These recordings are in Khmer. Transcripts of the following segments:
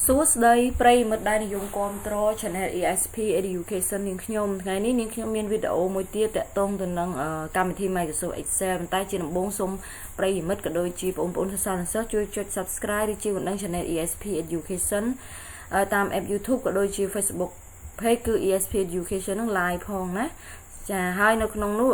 សួស្តីប្រិយមិត្តដែលនិយមគាំទ្រ Channel ESP Education នាងខ្ញុំថ្ងៃនេះនាងខ្ញុំមានវីដេអូមួយទៀតតាក់ទងទៅនឹងកម្មវិធី Microsoft Excel ប៉ុន្តែជាដំបូងសូមប្រិយមិត្តក៏ដូចជាបងប្អូនសិស្សនិស្សិតជួយចុច Subscribe ឬជាបណ្ដឹង Channel ESP Education តាម App YouTube ក៏ដូចជា Facebook Page គឺ ESP Education នឹង live ផងណាចាហើយនៅក្នុងនោះ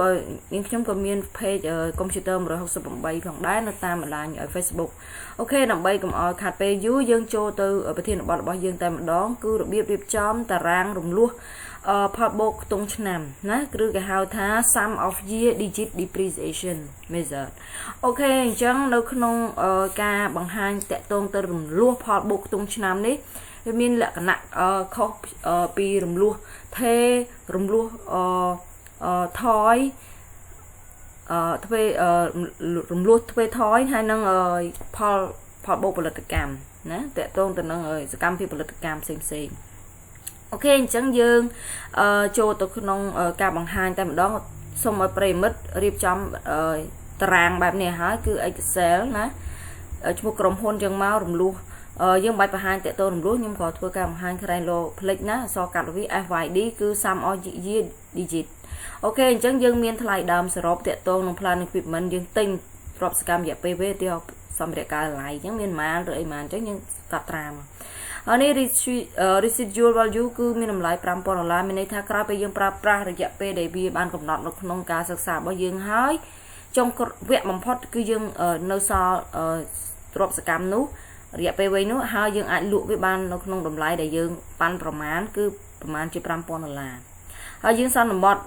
នាងខ្ញុំក៏មាន page computer 168ផងដែរនៅតាមបណ្ដាញ Facebook អូខេដើម្បីកុំឲ្យខាត់ពេលយូរយើងចូលទៅប្រធានបទរបស់យើងតែម្ដងគឺរបៀបរៀបចំតារាងរំលោះផលបូកខ្ទង់ឆ្នាំណាគឺគេហៅថា sum of year digit depreciation method អូខេអញ្ចឹងនៅក្នុងការបង្ហាញតាក់ទងទៅរំលោះផលបូកខ្ទង់ឆ្នាំនេះវាមានលក្ខណៈខុសពីរំលោះថេរំលោះថយធ្វើរំលោះធ្វើថយហើយនឹងផលបូកផលិតកម្មណាតកតងទៅនឹងសកម្មភាពផលិតកម្មផ្សេងអូខេអញ្ចឹងយើងចូលទៅក្នុងការបង្ហាញតែម្ដងសូមឲ្យប្រិយមិត្តរៀបចំតារាងបែបនេះហើយគឺ Excel ណាឈ្មោះក្រុមហ៊ុនយើងមករំលោះយើងបាច់បង្ហាញតកតងរំលោះខ្ញុំក៏ធ្វើការបង្ហាញក្រែងលោផ្លេចណាអក្សរកាត់វា SYD គឺ sum of year digit អូខេអញ្ចឹងយើងមានថ្លៃដើមសរុបតាក់ទងនឹង plan equipment យើងទិញទ្រព្យសកម្មរយៈពេលវាទីសម្ភារៈកាលឡាយអញ្ចឹងមានម៉ានឬអីម៉ានអញ្ចឹងយើងកាត់ត្រាមកហើយនេះ residual value គឺមានតម្លៃ$5000មានន័យថាក្រោយពេលយើងប្រើប្រាស់រយៈពេលដែលវាបានកំណត់នៅក្នុងការសិក្សារបស់យើងហើយចុងវគ្គបំផុតគឺយើងនៅសល់ទ្រព្យសកម្មនោះរយៈពេលវែងនោះហើយយើងអាចលក់វាបាននៅក្នុងតម្លៃដែលយើងប៉ាន់ប្រមាណគឺប្រមាណជា$5000ហើយយើងសន្មត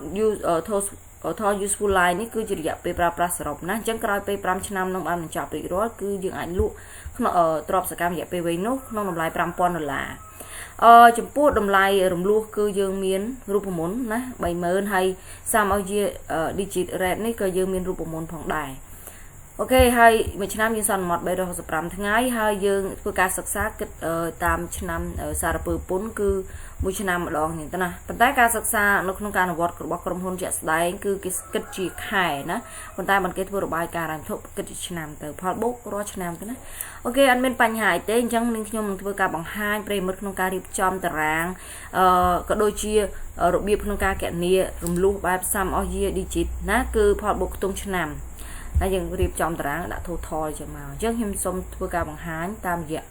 total useful life នេះគឺជារយៈពេលប្រើប្រាស់សរុបណាអញ្ចឹងក្រោយពេល5ឆ្នាំនឹងបានបញ្ចប់រួចរាល់គឺយើងអាចលក់ក្នុងទ្រព្យសកម្មរយៈពេលវែងនោះក្នុងតម្លៃ$5000ចំពោះតម្លៃរំលោះគឺយើងមានរូបមន្តណា30000ហើយ sum of year digit rate នេះក៏យើងមានរូបមន្តផងដែរអូខេហើយមួយឆ្នាំយើងសន្មត365ថ្ងៃហើយយើងធ្វើការសិក្សាគិតតាមឆ្នាំសារពើពន្ធគឺមួយឆ្នាំម្ដងហ្នឹងទៅណាប៉ុន្តែការសិក្សានៅក្នុងការអនុវត្តរបស់ក្រុមហ៊ុនជាក់ស្ដែងគឺគេគិតជាខែណាប៉ុន្តែមិនគេធ្វើរបាយការណ៍រ៉ាំធុគិតជាឆ្នាំទៅផលបូករាល់ឆ្នាំទៅណាអូខេអត់មានបញ្ហាអីទេអញ្ចឹងនឹងខ្ញុំនឹងធ្វើការបង្ហាញប្រិយមិត្តក្នុងការរៀបចំតារាងក៏ដូចជារបៀបក្នុងការគណនារំលោះបែប sum of year digit ណាគឺផលបូកខ្ទង់ឆ្នាំហើយយើងរៀបចំតារាងដាក់ total ចឹងមកអញ្ចឹងខ្ញុំសូមធ្វើការបង្ហាញតាមរយៈ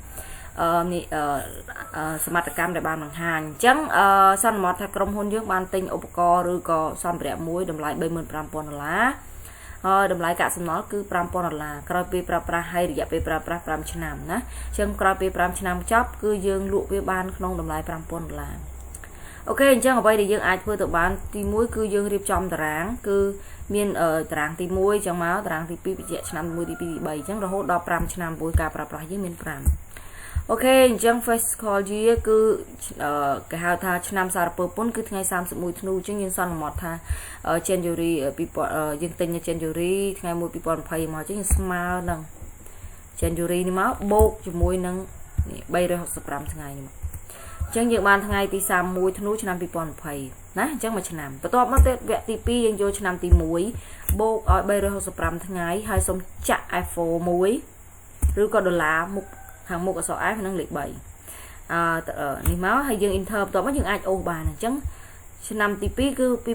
សមត្ថកម្មដែលបានបង្ហាញអញ្ចឹងសន្មតថាក្រុមហ៊ុនយើងបានទិញឧបករណ៍ឬក៏សម្ភារៈមួយតម្លៃ$35000ហើយតម្លៃកាកសំណល់គឺ$5000ក្រោយពេលប្រើប្រាស់ហើយរយៈពេលប្រើប្រាស់5ឆ្នាំណាអញ្ចឹងក្រោយពេល5ឆ្នាំចប់គឺយើងលក់វាបានក្នុងតម្លៃ$5000អូខេអញ្ចឹងអ្វីដែលយើងអាចធ្វើទៅបានទី1គឺយើងរៀបចំតារាងគឺមានតារាងទី1អញ្ចឹងមកតារាងទី2បញ្ជាក់ឆ្នាំទី1ទី2ទី3អញ្ចឹងរហូតដល់5ឆ្នាំព្រោះការប្រើប្រាស់យើងមាន5អូខេអញ្ចឹង fiscal year គឺគេហៅថាឆ្នាំសារពើពន្ធគឺថ្ងៃ31ធ្នូអញ្ចឹងយើងសន្មតថា January យើងទិញនៅ January ថ្ងៃ1 2020មកអញ្ចឹងយើងស្មើនឹង January នេះមកបូកជាមួយនឹង365ថ្ងៃនេះអញ្ចឹងយើងបានថ្ងៃទី31ធ្នូឆ្នាំ2020ណាអញ្ចឹងមួយឆ្នាំបន្ទាប់មកទៀតវគ្គទី2យើងយកឆ្នាំទី1បូកឲ្យ365ថ្ងៃហើយសូមចាក់ F4 មួយឬក៏ដុល្លារមុខខាងមុខអក្សរ F និងលេខ3នេះមកហើយយើង enter បន្ទាប់មកយើងអាចអូសបានអញ្ចឹងឆ្នាំទី2គឺ2001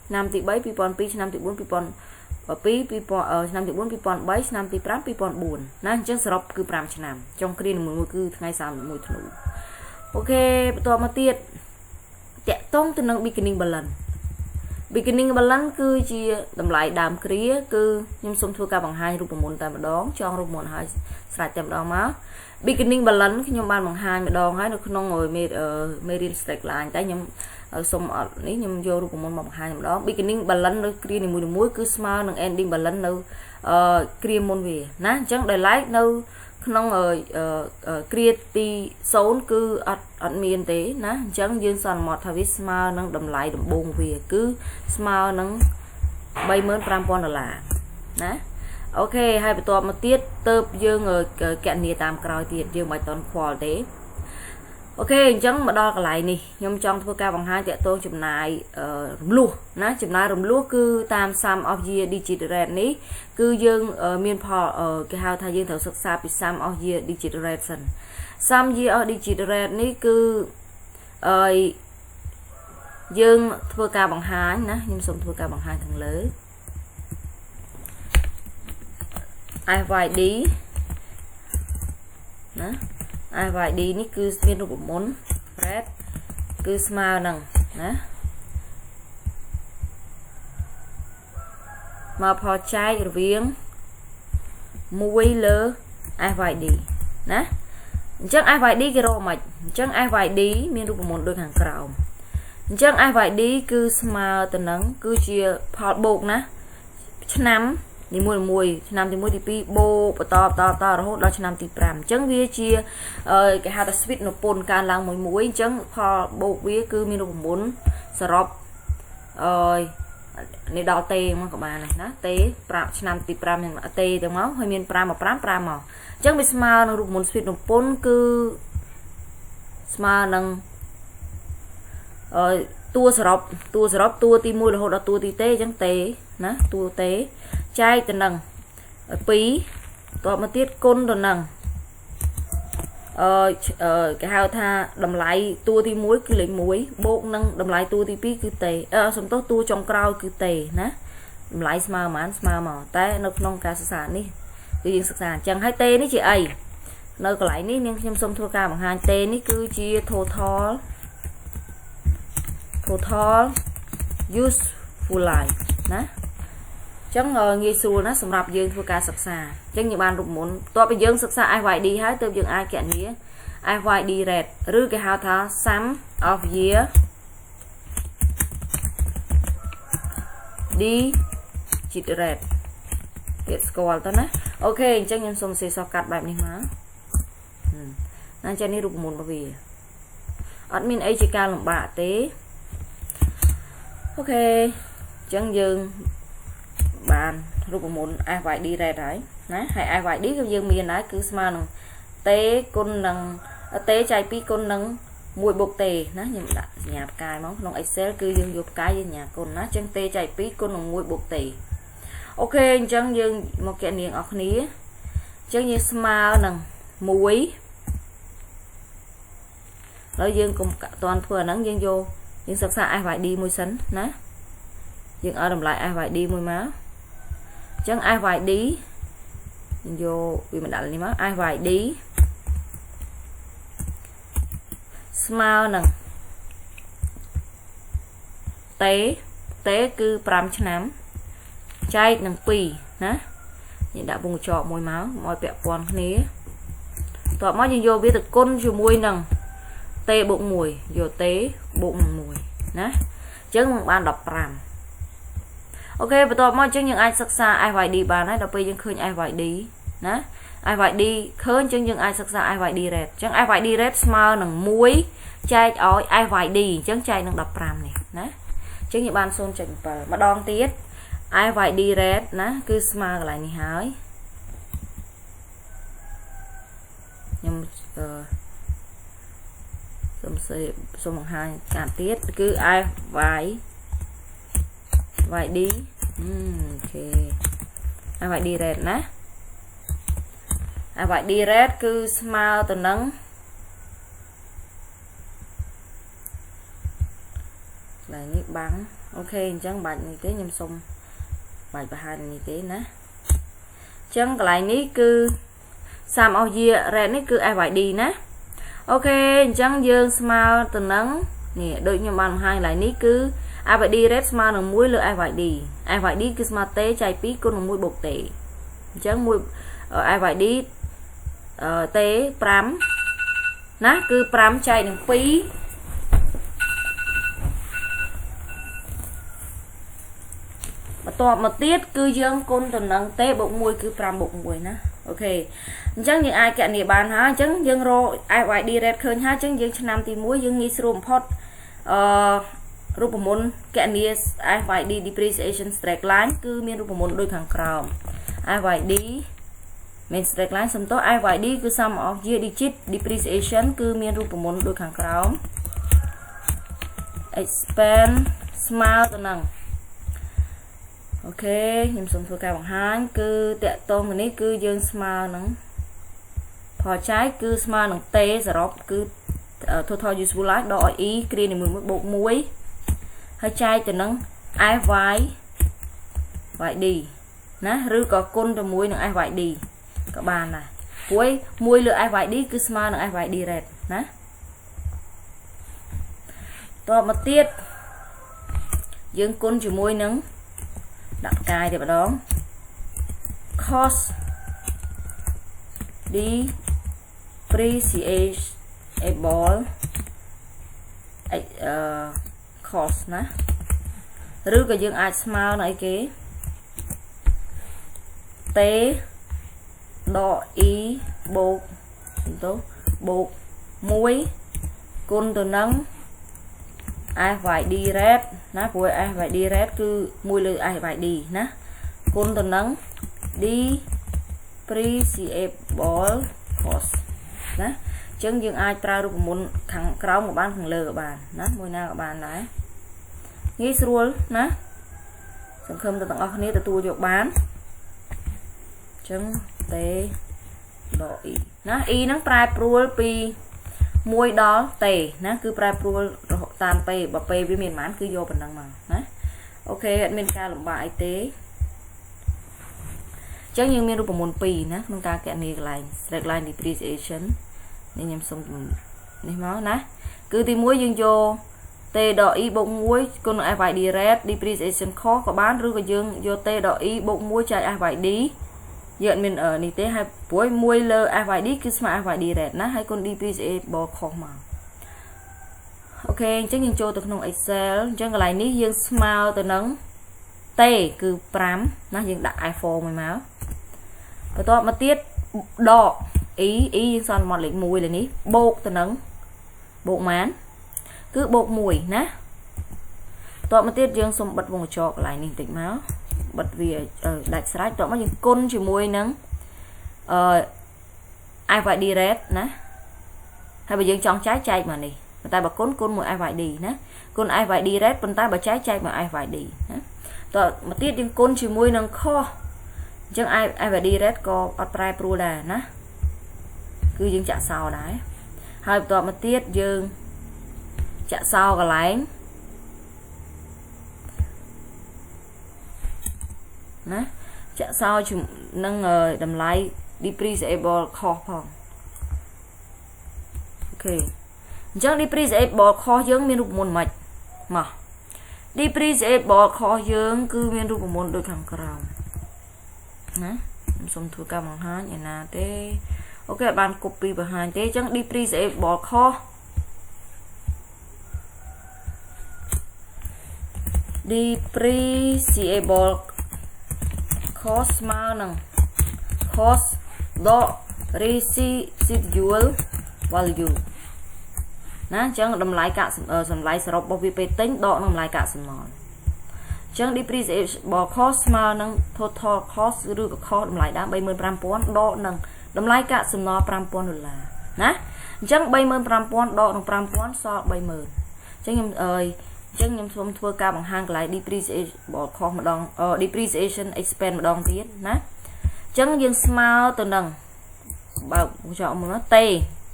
ឆ្នាំទី3 2002ឆ្នាំទី4 2002ឆ្នាំទី4 2003ឆ្នាំទី5 2004ណាអញ្ចឹងសរុបគឺ5ឆ្នាំចុងគ្រាមួយគឺថ្ងៃ31ធ្នូអូខេបន្តមកទៀតតកតងទៅនឹង beginning balance គឺជាតម្លៃដើមគ្រាគឺខ្ញុំសូមធ្វើការបង្ហាញរូបមន្តតែម្ដងចងរូបមន្តឲ្យស្រេចតែម្ដងមក beginning balance ខ្ញុំបានបង្ហាញម្ដងហើយនៅក្នុងមេរៀន straight line តែខ្ញុំសូមអត់នេះខ្ញុំយករូបមន្តមកបង្ហាញម្ដង beginning balance នៅគ្រានីមួយៗគឺស្មើនឹង ending balance នៅគ្រាមុនវាណាអញ្ចឹងដោយឡែកនៅក្នុងគ្រាទី0គឺអត់មានទេណាអញ្ចឹងយើងសន្មតថាវាស្មើនឹងតម្លៃដំបូងវាគឺស្មើនឹង$35000ណាអូខេហើយបន្ទាប់មកទៀតទៅយើងកណនាតាមក្រោយទៀតយើងមិនតន់ខ្វល់ទេ ok chẳng mà đo cái lại nè nhom trong thua ca bằng hai tẹt tô chùm này luôn ná chùm này rùm luôn cứ tam sum of year digit rate ní cứ dương miền phò cái hao thay dương thầu sắc xa bị sum of year digit rate sum year of digit rate ní cứ dương thua ca bằng hai ná nhom xong thua ca bằng hai thằng lớn SYD ná SYD ní cứ miềnรูปมนred គឺស្មើនឹងណាមកផលចែករវាង1លើ SYD ណាអញ្ចឹង SYD គេរកមិនអញ្ចឹង SYD មានរូបមន្តដូចខាងក្រោមអញ្ចឹង SYD គឺស្មើទៅនឹងគឺជាផលបូកណាឆ្នាំទី1ឆ្នាំទី1ទី2បូកបន្តរហូតដល់ឆ្នាំទី5អញ្ចឹងវាជាគេហៅថា switch នៅពន្ធកើនឡើងមួយអញ្ចឹងផលបូកវាគឺមានរូបមន្តសរុបនេះដល់តេមកក៏បានដែរណាតេ5ឆ្នាំទី5នឹងតេទាំងមកហើយមាន5មក5មកអញ្ចឹងវាស្មើនឹងរូបមន្ត switch នៅពន្ធគឺស្មើនឹងតួសរុបតួទី1រហូតដល់តួទីតេអញ្ចឹងតេណាតួតេចែកទៅនឹង2តបមកទៀតគុណទៅនឹងគេហៅថាតម្លៃតួទី1គឺលេខ1បូកនឹងតម្លៃតួទី2គឺតេសំទោសតួចុងក្រោយគឺតេណាតម្លៃស្មើប៉ុន្មានស្មើមកតែនៅក្នុងការសិក្សានេះគឺយើងសិក្សាអញ្ចឹងហើយតេនេះជាអីនៅកន្លែងនេះនាងខ្ញុំសូមធ្វើការបង្ហាញតេនេះគឺជា total useful life ណាចឹងងាយស្រួលណាសម្រាប់យើងធ្វើការសិក្សាចឹងយើងបានរូបមន្តតបពីយើងសិក្សា SYD ហើយទើបយើងអាចគណនា SYD rate ឬគេហៅថា sum of year digit rate ទៀតស្គាល់ទៅណាអូខេអញ្ចឹងខ្ញុំសូមសេសកាត់បែបនេះមកណាចឹងនេះរូបមន្តរបស់វាអត់មានអីជាការលំបាកទេអូខេអញ្ចឹងយើងបានរូបមន្ត SYD rate ហើយណាហើយ SYD គឺយើងមានហើយគឺស្មើនឹងតេគុណនឹងតេចែក2គុណនឹង1បូកតេណាខ្ញុំដាក់សញ្ញាផ្កាយមកក្នុង Excel គឺយើងយកផ្កាយយើងសញ្ញាគុណណាអញ្ចឹងតេចែក2គុណនឹង1បូកតេអូខេអញ្ចឹងយើងមកគណនាអស់គ្នាអញ្ចឹងយើងស្មើនឹង1ហើយយើងកុំតន់ធ្វើអាហ្នឹងយើងយកយើងសិក្សា SYD មួយសិនណាយើងឲ្យតម្លៃ SYD មួយមកអញ្ចឹង SYD យកវាមិនដាក់នេះមក SYD ស្មើនឹងតេគឺ5ឆ្នាំចែកនឹង2ណាយើងដាក់វងកញ្ចក់មួយមកឲ្យពាក់ព័ន្ធគ្នាតោះមកយើងយកវាទៅគុណជាមួយនឹងតេបូក1យកតេបូកនឹង1ណាអញ្ចឹងបាន15អូខេបន្ទាប់មកអញ្ចឹងយើងអាចសិក្សា SYD បានហើយដល់ពេលយើងឃើញ SYD ណា SYD ឃើញអញ្ចឹងយើងអាចសិក្សា SYD rate អញ្ចឹង SYD rate ស្មើនឹង1ចែកឲ្យ SYD អញ្ចឹងចែកនឹង15នេះណាអញ្ចឹងយើងបាន 0.7 ម្ដងទៀត SYD rate ណាគឺស្មើកន្លែងនេះហើយខ្ញុំសូមបង្ហាញការទៀតគឺ SYD អូខេ SYD rate ណា SYD rate គឺស្មើទៅនឹងកន្លែងនេះបាំងអូខេអញ្ចឹងបាច់នេះទេខ្ញុំសូមបាច់បង្ហាញនេះទេណាអញ្ចឹងកន្លែងនេះគឺ sum of year rate នេះគឺ SYD ណាអូខេអញ្ចឹងយើងស្មើទៅនឹងនេះដូចខ្ញុំបានបង្ហាញកន្លែងនេះគឺ SYD rate ស្មើនឹង1លើ SYD គឺស្មើតេចែក2គុណនឹង1បូកតេអញ្ចឹងSYD តេ5ណាគឺ5ចែកនឹង2បន្ទាប់មកទៀតគឺយើងគុណទៅនឹងតេបូក1គឺ5បូក1ណាអូខេអញ្ចឹងយើងអាចគណនាបានហើយអញ្ចឹងយើងរក SYD rate ឃើញហើយអញ្ចឹងយើងឆ្នាំទី1យើងងាយស្រួលបំផុតរូបមន្តគណនា SYD depreciation straight line គឺមានរូបមន្តដូចខាងក្រោម SYD main straight line សំទោស SYD គឺ sum of year digit depreciation គឺមានរូបមន្តដូចខាងក្រោម expand ស្មើទៅនឹងអូខេខ្ញុំសូមធ្វើការបង្ហាញគឺតកតងនេះគឺយើងស្មើនឹងផលចាយគឺស្មើនឹង t សរុបគឺ total useful life ដកឲ្យ e គ្រានីមួយបូក1ហើយចែកទៅនឹង SYD ណាឬក៏គុណទៅមួយនឹង SYD ក៏បានដែរព្រោះមួយលើ SYD គឺស្មើនឹង SYD rate ណាតបមកទៀតយើងគុណជាមួយនឹងដាក់ផ្កាយទៅម្ដង cost depreciable cost ណាឬក៏យើងអាចស្មើនឹងអីគេ t ដក e បូកទៅបូក1គុណទៅនឹង SYD rate ណាព្រោះ SYD rate គឺមួយលើ SYD ណាគុណទៅនឹង depreciable cost ណាអញ្ចឹងយើងអាចប្រើរូបមន្តខាងក្រោមក៏បានខាងលើក៏បានណាមួយណាក៏បានដែរងាយស្រួលណាសង្ឃឹមទាំងអស់គ្នាទទួលយកបានអញ្ចឹងតេដក e ណា e ហ្នឹងប្រែប្រួលពី1ដល់តេណាគឺប្រែប្រួលរហូតតាមតេបើពេលវាមានប៉ុន្មានគឺយកប៉ុណ្ណឹងមកណាអូខេអត់មានការលំបាកអីទេអញ្ចឹងយើងមានរូបមន្ត2ណាក្នុងការគណនាកន្លែង straight line depreciation នេះខ្ញុំសុំនេះមកណាគឺទី1យើងយក t ដក e បូក1គុណនឹង SYD rate depreciation cost ក៏បានឬក៏យើងយក t ដក e បូក1ចែក SYD យើងអត់មាននេះទេហើយព្រោះ1លើ SYD គឺស្មើ SYD rate ណាហើយគុណ depreciable cost មកអូខេអញ្ចឹងយើងចូលទៅក្នុង Excel អញ្ចឹងកន្លែងនេះយើងស្មើទៅនឹង t គឺ5ណាយើងដាក់ I4 មួយមកបន្ទាប់មកទៀតដក e យើងសន្មតលេខ1លើនេះបូកទៅនឹងបូកម៉ានគឺបូក1ណាបន្ទាប់មកទៀតយើងសុំបិទវងកញ្ចក់កន្លែងនេះបន្តិចមកបិទវាដាច់ស្រេចបន្ទាប់មកយើងគុណជាមួយនឹងSYD rate ណាហើយបើយើងចង់ចែកមកនេះប៉ុន្តែបើគុណមួយ SYD ណាគុណ SYD rate ប៉ុន្តែបើចែកមក SYD ណាតោះមកទៀតយើងគុណជាមួយនឹង cost អញ្ចឹង SYD rate ក៏អត់ប្រែប្រួលដែរណាគឺយើងចាក់សោដែរហើយបន្ទាប់មកទៀតយើងចាក់សោកន្លែងណាចាក់សោនឹងតម្លៃ depreciable cost ផងអូខេអញ្ចឹង depreciable cost យើងមានរូបមន្តមិនមក depreciable cost យើងគឺមានរូបមន្តដូចខាងក្រោមណាខ្ញុំសូមធ្វើការបង្ហាញឯណាទេអូខេបាន copy បង្ហាញទេអញ្ចឹង depreciable cost depreciable cost ស្មើនឹង cost ដក residual value ណាអញ្ចឹងតម្លៃកាកសម្លៃសរុបរបស់វាពេលទិញដកនឹងតម្លៃកាកសំណល់អញ្ចឹង depreciable cost ស្មើនឹង total cost ឬក៏ cost តម្លៃដើម 35,000 ដកនឹងតម្លៃកាកសំណល់ $5,000 ណាអញ្ចឹង 35,000 ដកនឹង 5,000 សល់ 30,000 អញ្ចឹងខ្ញុំសូមធ្វើការបង្ហាញកន្លែង depreciable cost ម្ដង depreciation expense ម្ដងទៀតណាអញ្ចឹងយើងស្មើទៅនឹងបើចោលមើលតេ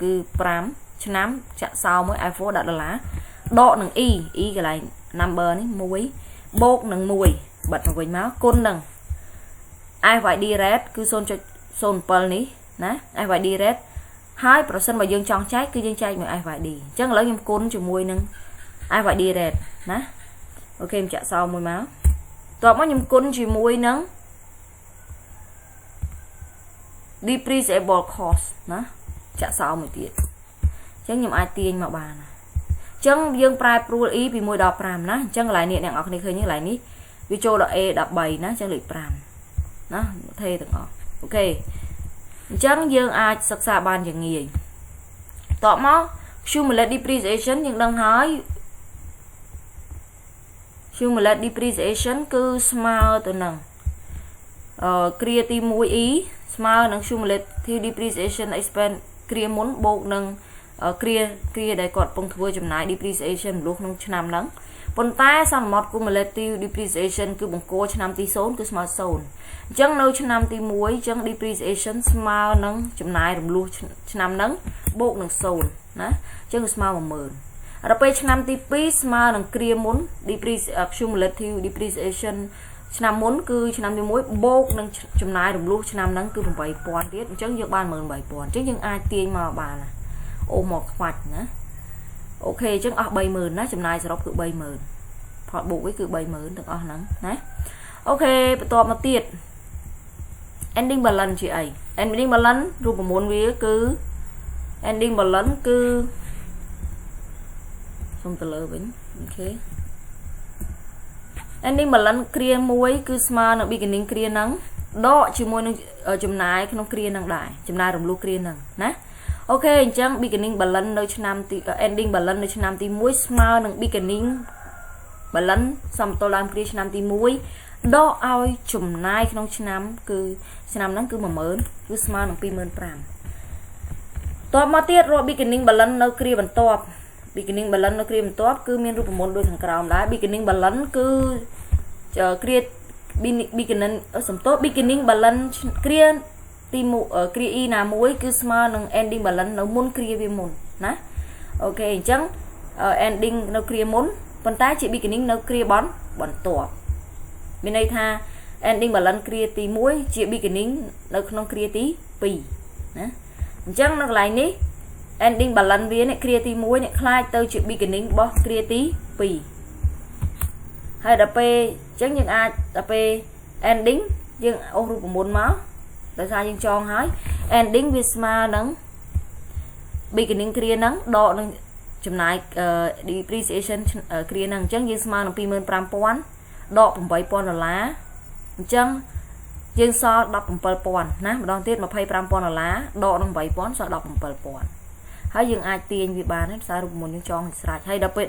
គឺ5ឆ្នាំចាក់សោមួយ I4 ដាក់ដុល្លារដកនឹង e កន្លែង number នេះ1បូកនឹង1បិទមកវិញមកគុណនឹង SYD rate គឺ 0.07 នេះណា SYD rate ហើយប្រសិនបើយើងចង់ចែកគឺយើងចែកមួយ SYD អញ្ចឹងឥឡូវខ្ញុំគុណជាមួយនឹង SYD rate ណាអូខេខ្ញុំចាក់សោមួយមកតបមកខ្ញុំគុណជាមួយនឹង depreciable cost ណាចាក់សោមួយទៀតអញ្ចឹងខ្ញុំអាចទាញមកបានអញ្ចឹងយើងប្រែប្រួល e ពី1ដល់5ណាអញ្ចឹងកន្លែងនេះអ្នកនរគ្នាឃើញកន្លែងនេះវាចូលដល់ a 13ណាអញ្ចឹងលេខ5ណាថេទាំងអស់អូខេអញ្ចឹងយើងអាចសិក្សាបានយ៉ាងងាយតបមក cumulative depreciation យើងដឹងហើយ cumulative depreciation គឺស្មើទៅនឹង គ្រាទី 1e ស្មើនឹង cumulative depreciation expense គ្រាមុនបូកនឹងគ្រាដែលគាត់កំពុងធ្វើចំណាយ depreciation រំលោះក្នុងឆ្នាំហ្នឹងប៉ុន្តែសន្មត cumulative depreciation គឺបង្គោលឆ្នាំទី0គឺស្មើ0អញ្ចឹងនៅឆ្នាំទី1អញ្ចឹង depreciation ស្មើនឹងចំណាយរំលោះឆ្នាំហ្នឹងបូកនឹង0ណាអញ្ចឹងស្មើ 10000 ដល់ពេលឆ្នាំទី2ស្មើនឹងគ្រាមុន cumulative depreciation ឆ្នាំមុនគឺឆ្នាំទី1បូកនឹងចំណាយរំលោះឆ្នាំហ្នឹងគឺ8000ទៀតអញ្ចឹងយើងបាន 18000 អញ្ចឹងយើងអាចទាញមកបានណាអូមកខ្វាច់ណាអូខេអញ្ចឹងអស់ 30000 ណាចំណាយសរុបគឺ 30000 ផលបូកវិញគឺ 30000 ទាំងអស់ហ្នឹងណាអូខេបន្ទាប់មកទៀត ending balance ជាអី ending balance រូបមន្តវាគឺ ending balance គឺសុំទៅលើវិញអូខេ ending balance គ្រា1គឺស្មើនឹង beginning គ្រាហ្នឹងដកជាមួយនឹងចំណាយក្នុងគ្រាហ្នឹងដែរចំណាយរំលោះគ្រាហ្នឹងណាអូខេអញ្ចឹង beginning balance នៅឆ្នាំទី ending balance នៅឆ្នាំទី1ស្មើនឹង beginning balance សមតុល្យដើមគ្រាឆ្នាំទី1ដកឲ្យចំណាយក្នុងឆ្នាំគឺឆ្នាំហ្នឹងគឺ 10000 គឺស្មើនឹង 25000 តបមកទៀតរក beginning balance នៅគ្រាបន្ទាប់ beginning balance នៅគ្រាបន្ទាប់គឺមានរូបមន្តដូចខាងក្រោមដែរ beginning balance គឺគ្រា beginning សំទោស beginning balance គ្រាទីគ្រា e ណាមួយគឺស្មើនឹង ending balance នៅមុនគ្រាវាមុនណាអូខេអញ្ចឹង ending នៅគ្រាមុនប៉ុន្តែជា beginning នៅគ្រាបន្ទាប់មានន័យថា ending balance គ្រាទី1ជា beginning នៅក្នុងគ្រាទី2ណាអញ្ចឹងនៅកន្លែងនេះ ending balance វានេះគ្រាទី1នេះខ្លាចទៅជា beginning របស់គ្រាទី2ហើយដល់ពេលអញ្ចឹងយើងអាចដល់ពេល ending យើងអូសរូបមន្តមកដោយសារយើងចងហើយ ending វាស្មើនឹង beginning គ្រាហ្នឹងដកនឹងចំណាយ depreciation គ្រាហ្នឹងអញ្ចឹងយើងស្មើនឹង 25000 ដក $8000 អញ្ចឹងយើងសល់ 17000 ណាម្ដងទៀត $25000 ដកនឹង 8000 សល់ 17000 ហើយយើងអាចទាញវាបានហើយផ្សាររូបមន្តយើងចងស្រេចហើយដល់ពេល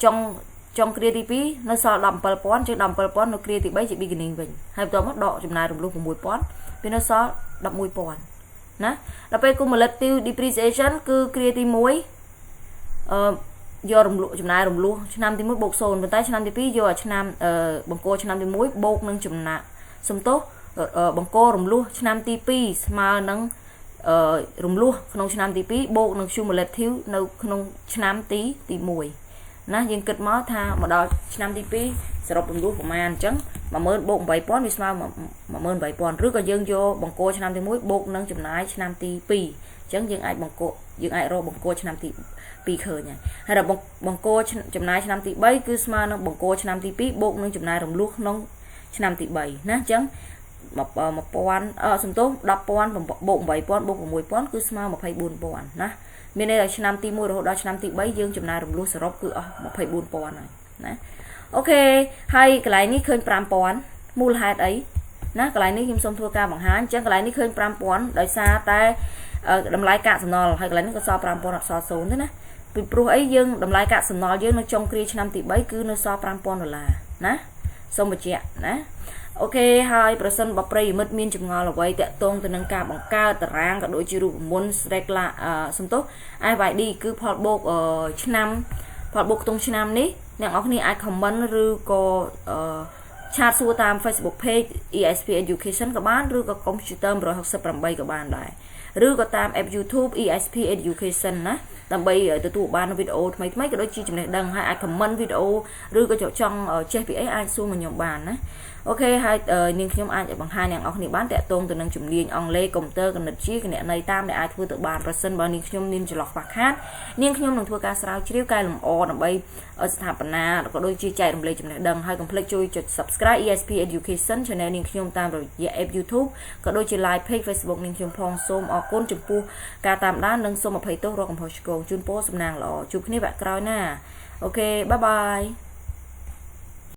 ចុងគ្រាទី2នៅសល់ 17000 ជាង 17000 នៅគ្រាទី3ជា beginning វិញហើយបន្ទាប់មកដកចំណាយរំលោះ 6000 វានៅសល់ 11000 ណាដល់ពេល cumulative depreciation គឺគ្រាទី1យករំលោះចំណាយរំលោះឆ្នាំទី1បូក0ប៉ុន្តែឆ្នាំទី2យកឆ្នាំបង្គោលឆ្នាំទី1បូកនឹងចំណាក់សំទោសបង្គោលរំលោះឆ្នាំទី2ស្មើនឹងរំលោះក្នុងឆ្នាំទី2បូកនឹង cumulative នៅក្នុងឆ្នាំទី1ណាយើងគិតមកថាមកដល់ឆ្នាំទី2សរុបរំលោះប្រមាណអញ្ចឹង 10000 បូក 8000 វាស្មើ 18000 ឬក៏យើងយកបង្គោលឆ្នាំទី1បូកនឹងចំណាយឆ្នាំទី2អញ្ចឹងយើងអាចរកបង្គោលឆ្នាំទី2ឃើញហើយដល់បង្គោលចំណាយឆ្នាំទី3គឺស្មើនឹងបង្គោលឆ្នាំទី2បូកនឹងចំណាយរំលោះក្នុងឆ្នាំទី3ណាអញ្ចឹង 1000 សំទោស 10000 បូក 8000 បូក 6000 គឺស្មើ 24000 ណាមានន័យថាឆ្នាំទី1រហូតដល់ឆ្នាំទី3យើងចំណាយរំលោះសរុបគឺអស់ 24000 ហើយណាអូខេហើយកន្លែងនេះឃើញ 5000 មូលហេតុអីណាកន្លែងនេះខ្ញុំសូមធ្វើការបង្ហាញអញ្ចឹងកន្លែងនេះឃើញ 5000 ដោយសារតែតម្លៃកាកសំណល់ហើយកន្លែងនេះក៏សល់ 5000 អត់សល់0ទេណាពីព្រោះអីយើងតម្លៃកាកសំណល់យើងនៅចុងគ្រាឆ្នាំទី3គឺនៅសល់ $5000 ណាសូមបញ្ជាក់ណាអូខេហើយប្រសិនបើប្រិយមិត្តមានចម្ងល់អ្វីតាក់ទងទៅនឹងការបង្កើតតារាងក៏ដូចជារូបមន្តសំទោស SYD គឺផលបូកឆ្នាំផលបូកក្នុងឆ្នាំនេះអ្នកនរគ្នាអាច comment ឬក៏ឆាតសួរតាម Facebook page ESP Education ក៏បានឬក៏ Computer 168ក៏បានដែរឬក៏តាម app YouTube ESP Education ណាដើម្បីទទួលបានវីដេអូថ្មីៗក៏ដូចជាចំណេះដឹងហើយអាច comment វីដេអូឬក៏ចង់ចេះពីអីអាចសួរមកខ្ញុំបានណាអូខេហើយនាងខ្ញុំអាចបង្ហាញអ្នកនរគ្នាបានតាក់ទងទៅនឹងជំនាញអង់គ្លេសកុំព្យូទ័រគណិតវិទ្យាគណនេយ្យតាមដែលអាចធ្វើទៅបានប្រសិនបើនាងខ្ញុំមានចន្លោះខ្វះខាតនាងខ្ញុំនឹងធ្វើការស្រាវជ្រាវកែលម្អដើម្បីស្ថាបនាក៏ដូចជាចែករំលែកចំណេះដឹងហើយកុំភ្លេចជួយចុច Subscribe ESP Education Channel នាងខ្ញុំតាមរយៈ app YouTube ក៏ដូចជា Live Page Facebook នាងខ្ញុំផងសូមអរគុណចំពោះការតាមដាននិងសូមអភ័យទោសរកកំហុសឆ្គងជូនពរសំណាងល្អជួបគ្នាវគ្គក្រោយណាអូខេបាយបាយ